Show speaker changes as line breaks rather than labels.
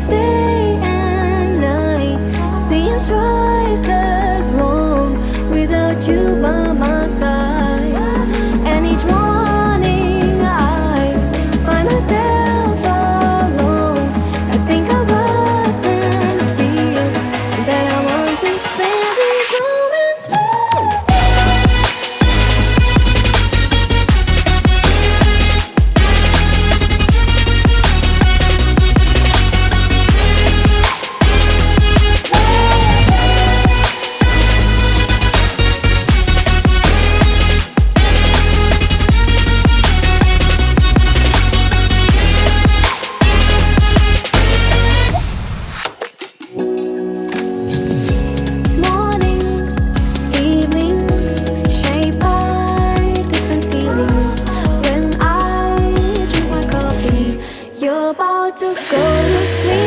this day and night seems twice as long without you by my side. And each morning I find myself alone. I think of us and feel that I want to spend these moments with to go to sleep.